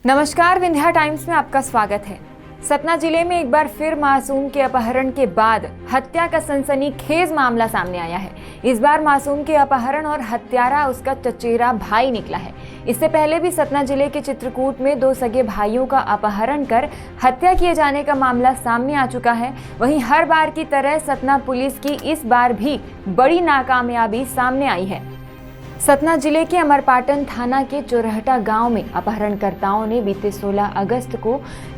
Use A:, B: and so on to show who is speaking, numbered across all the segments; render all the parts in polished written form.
A: नमस्कार, विंध्या टाइम्स में आपका स्वागत है। सतना जिले में एक बार फिर मासूम के अपहरण के बाद हत्या का सनसनीखेज मामला सामने आया है। इस बार मासूम के अपहरण और हत्यारा उसका चचेरा भाई निकला है। इससे पहले भी सतना जिले के चित्रकूट में 2 सगे भाइयों का अपहरण कर हत्या किए जाने का मामला सामने आ चुका है। वहीं हर बार की तरह सतना पुलिस की इस बार भी बड़ी नाकामयाबी सामने आई है। सतना जिले के अमरपाटन थाना के चोरहटा गांव में अपहरणकर्ताओं ने बीते 16 अगस्त को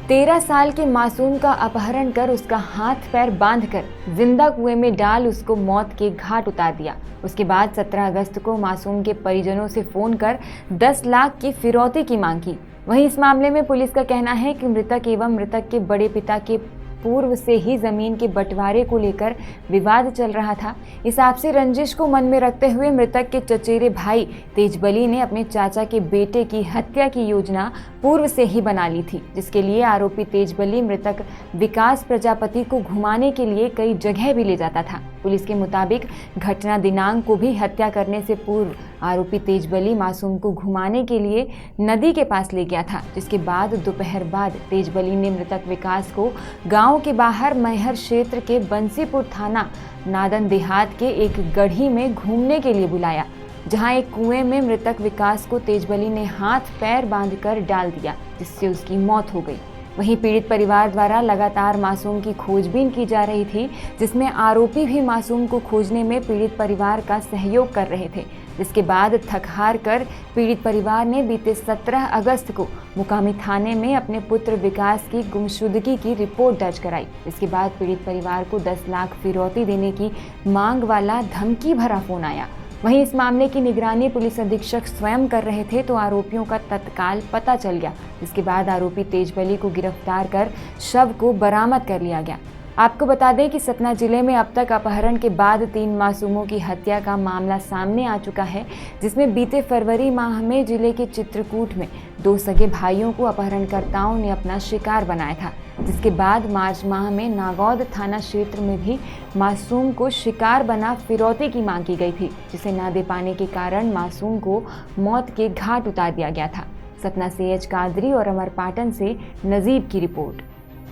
A: 13 साल के मासूम का अपहरण कर उसका हाथ पैर बांधकर जिंदा कुएं में डाल उसको मौत के घाट उतार दिया। उसके बाद 17 अगस्त को मासूम के परिजनों से फोन कर 10 लाख की फिरौती की मांग की। वहीं इस मामले में पुलिस का कहना है कि मृतक एवं मृतक के बड़े पिता के पूर्व से ही जमीन के बंटवारे को लेकर विवाद चल रहा था। इस आपसी रंजिश को मन में रखते हुए मृतक के चचेरे भाई तेजबली ने अपने चाचा के बेटे की हत्या की योजना पूर्व से ही बना ली थी, जिसके लिए आरोपी तेजबली मृतक विकास प्रजापति को घुमाने के लिए कई जगह भी ले जाता था। पुलिस के मुताबिक घटना दिनांक को भी हत्या करने से पूर्व आरोपी तेजबली मासूम को घुमाने के लिए नदी के पास ले गया था, जिसके बाद दोपहर बाद तेजबली ने मृतक विकास को गांव के बाहर मैहर क्षेत्र के बंसीपुर थाना नादन देहात के एक गढ़ी में घूमने के लिए बुलाया, जहां एक कुएं में मृतक विकास को तेजबली ने हाथ पैर बांधकर डाल दिया, जिससे उसकी मौत हो गई। वहीं पीड़ित परिवार द्वारा लगातार मासूम की खोजबीन की जा रही थी, जिसमें आरोपी भी मासूम को खोजने में पीड़ित परिवार का सहयोग कर रहे थे। जिसके बाद थक हार कर पीड़ित परिवार ने बीते 17 अगस्त को मुकामी थाने में अपने पुत्र विकास की गुमशुदगी की रिपोर्ट दर्ज कराई। इसके बाद पीड़ित परिवार को 10 लाख फिरौती देने की मांग वाला धमकी भरा फोन आया। वहीं इस मामले की निगरानी पुलिस अधीक्षक स्वयं कर रहे थे तो आरोपियों का तत्काल पता चल गया। इसके बाद आरोपी तेजबली को गिरफ्तार कर शव को बरामद कर लिया गया। आपको बता दें कि सतना जिले में अब तक अपहरण के बाद 3 मासूमों की हत्या का मामला सामने आ चुका है, जिसमें बीते फरवरी माह में जिले के चित्रकूट में 2 सगे भाइयों को अपहरणकर्ताओं ने अपना शिकार बनाया था। जिसके बाद मार्च माह में नागौद थाना क्षेत्र में भी मासूम को शिकार बना फिरौती की मांग की गई थी, जिसे न दे पाने के कारण मासूम को मौत के घाट उतार दिया गया था। सतना से एच कादरी और अमरपाटन से नजीब की रिपोर्ट।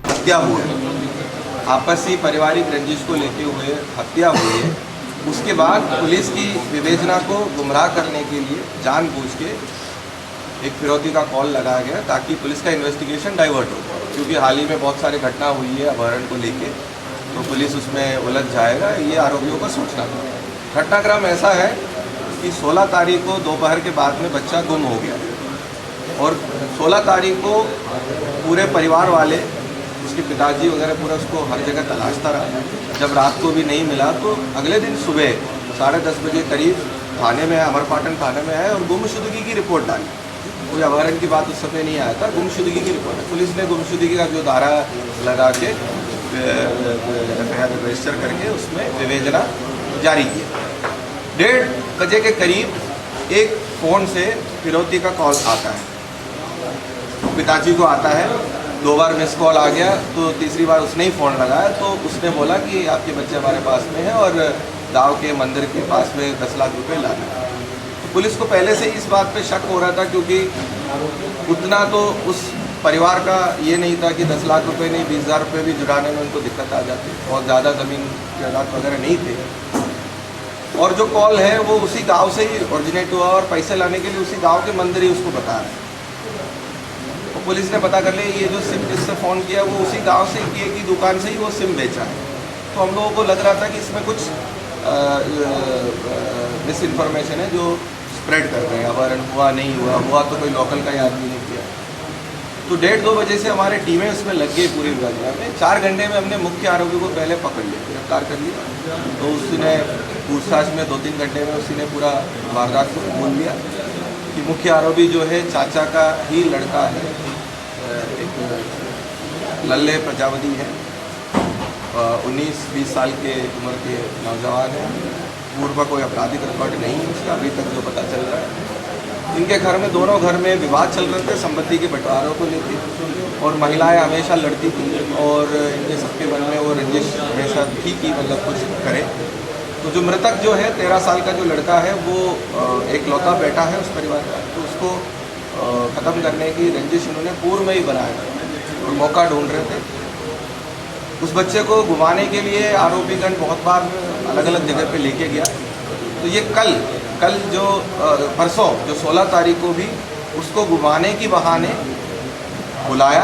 B: हत्या हुई, आपसी पारिवारिक रंजिश को लेते हुए हत्या हुई है। उसके बाद पुलिस की विवेचना को गुमराह करने के लिए जानबूझ के एक फिरौती का कॉल लगाया गया ताकि पुलिस का इन्वेस्टिगेशन डाइवर्ट हो, क्योंकि हाल ही में बहुत सारी घटना हुई है अपहरण को लेके, तो पुलिस उसमें उलझ जाएगा, ये आरोपियों को सोचना था। घटनाक्रम ऐसा है कि 16 तारीख को दोपहर के बाद में बच्चा गुम हो गया और 16 तारीख को पूरे परिवार वाले, उसके पिताजी वगैरह पूरा उसको हर जगह तलाशता रहा। जब रात को भी नहीं मिला तो अगले दिन सुबह 10:30 बजे करीब थाने में अमरपाटन थाने में आए और गुमशुदगी की रिपोर्ट डाली। कोई अपहरण की बात उस समय नहीं आया था, गुमशुदगी की रिपोर्ट है। पुलिस ने गुमशुदगी का जो धारा लगा के FIR रजिस्टर करके उसमें विवेचना जारी की। 1:30 बजे के करीब एक फ़ोन से फिरौती का कॉल आता है, पिताजी को आता है। 2 बार मिस कॉल आ गया तो तीसरी बार उसने ही फ़ोन लगाया, तो उसने बोला कि आपके बच्चे हमारे पास में है और दाव के मंदिर के पास में 10 लाख रुपए लाना है। तो पुलिस को पहले से इस बात पे शक हो रहा था, क्योंकि उतना तो उस परिवार का ये नहीं था कि 10 लाख रुपए नहीं 20,000 रुपये भी जुटाने में उनको दिक्कत आ जाती। बहुत ज़्यादा ज़मीन जायदाद वगैरह नहीं थे और जो कॉल है वो उसी गाँव से ही ओरिजिनेट हुआ और पैसे लाने के लिए उसी गाँव के मंदिर ही उसको बता रहे हैं। पुलिस ने पता कर लिया ये जो सिम जिससे फ़ोन किया वो उसी गांव से की दुकान से ही वो सिम बेचा है। तो हम लोगों को लग रहा था कि इसमें कुछ मिस इन्फॉर्मेशन है जो स्प्रेड कर रहे हैं, अपहरण हुआ नहीं हुआ तो कोई लोकल का ही आदमी ने किया। तो 1:30-2 बजे से हमारे टीमें उसमें लग गई पूरी घटना में। 4 घंटे में हमने मुख्य आरोपी को पहले पकड़ लिया, गिरफ्तार कर लिया। तो उसने पूछताछ में 2-3 घंटे में उसने पूरा वारदात को बोल लिया कि मुख्य आरोपी जो है चाचा का ही लड़का है, एक लल्ले प्रजापति है, 19-20 साल के उम्र के नौजवान है। पूर्व कोई आपराधिक रिकॉर्ड नहीं है उसका अभी तक जो पता चल रहा है। इनके घर में, दोनों घर में विवाद चल रहे थे संपत्ति के बंटवारों को लेकर और महिलाएं हमेशा लड़ती थी और इनके सबके मन में वो रंजिश हमेशा थी कि मतलब कुछ करे। तो जो मृतक जो है 13 साल का जो लड़का है वो एक लौता बेटा है उस परिवार का, तो उसको ख़त्म करने की रंजिश इन्होंने पूर्व में ही बनाया और मौका ढूंढ रहे थे। उस बच्चे को घुमाने के लिए आरोपीगण बहुत बार अलग अलग जगह पे लेके गया। तो ये कल जो परसों जो 16 तारीख को भी उसको घुमाने की बहाने बुलाया।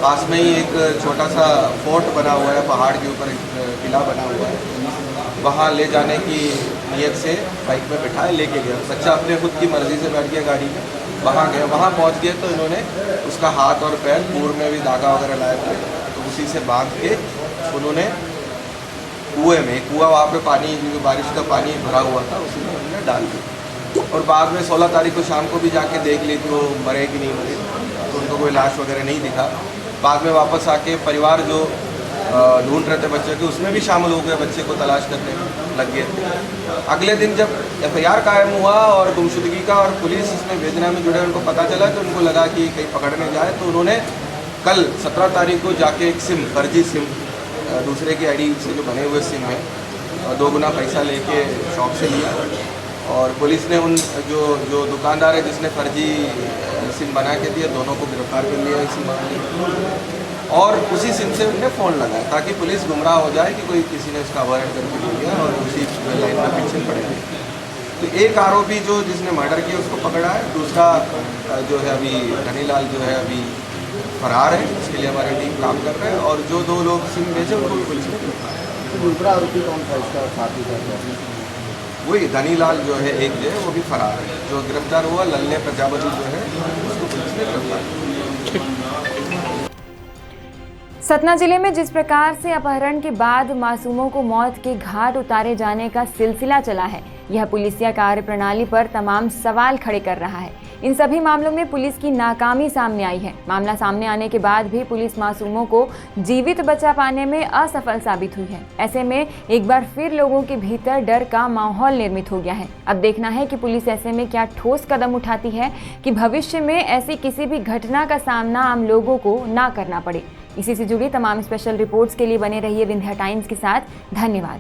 B: पास में ही एक छोटा सा फोर्ट बना हुआ है, पहाड़ के ऊपर एक किला बना हुआ है, वहाँ ले जाने की नियत से बाइक में बिठाए लेके गया। बच्चा अपने खुद की मर्ज़ी से बैठ गया गाड़ी में, वहाँ गया। वहाँ पहुँच गए तो इन्होंने उसका हाथ और पैर पूर्व में भी धागा वगैरह लाए थे, तो उसी से बांध के उन्होंने कुएँ में, कुआँ वहाँ पे पानी, बारिश का पानी भरा हुआ था, उसी में उन्होंने डाल दिया। और बाद में 16 तारीख को शाम को भी जाके देख ली तो मरे कि नहीं मरे, तो उनको कोई लाश वगैरह नहीं दिखा। बाद में वापस आके परिवार जो ढूंढ रहे थे बच्चे के, उसमें भी शामिल हो गए, बच्चे को तलाश करने लग गए। अगले दिन जब FIR कायम हुआ और गुमशुदगी का और पुलिस इसमें भेजना में जुड़े, उनको पता चला तो उनको लगा कि कहीं पकड़ने जाए, तो उन्होंने कल 17 तारीख को जाके एक सिम, फर्जी सिम, दूसरे की ID से जो बने हुए सिम है, 2 गुना पैसा लेके शॉप से लिया। और पुलिस ने उन जो दुकानदार है जिसने फर्जी सिम बना के दिया, दोनों को गिरफ्तार कर लिया इसी मामले में। और उसी सिम से उन्हें फ़ोन लगाया ताकि पुलिस गुमराह हो जाए कि कोई किसी ने उसका अपहरण करके ले गया और उसी लाइन में पीछे पड़े गए। तो एक आरोपी जो जिसने मर्डर किया उसको पकड़ा है, दूसरा जो है अभी धनीलाल जो है अभी फरार है, इसके लिए हमारी टीम काम कर रहे हैं। और जो 2 लोग सिम बेचे उनको भी पुलिस ने गिरफ्तार किया।
C: दूसरा आरोपी कौन था इसका साथी था?
B: वही धनीलाल जो है एक जो है वो भी फरार है। जो गिरफ्तार हुआ लल्ले प्रजापति जो है उसको पुलिस ने गिरफ्तार किया।
A: सतना जिले में जिस प्रकार से अपहरण के बाद मासूमों को मौत के घाट उतारे जाने का सिलसिला चला है, यह पुलिसिया कार्यप्रणाली पर तमाम सवाल खड़े कर रहा है। इन सभी मामलों में पुलिस की नाकामी सामने आई है। मामला सामने आने के बाद भी पुलिस मासूमों को जीवित बचा पाने में असफल साबित हुई है। ऐसे में एक बार फिर लोगों के भीतर डर का माहौल निर्मित हो गया है। अब देखना है कि पुलिस ऐसे में क्या ठोस कदम उठाती है कि भविष्य में ऐसी किसी भी घटना का सामना आम लोगों को ना करना पड़े। इसी से जुड़ी तमाम स्पेशल रिपोर्ट्स के लिए बने रहिए विंध्या टाइम्स के साथ। धन्यवाद।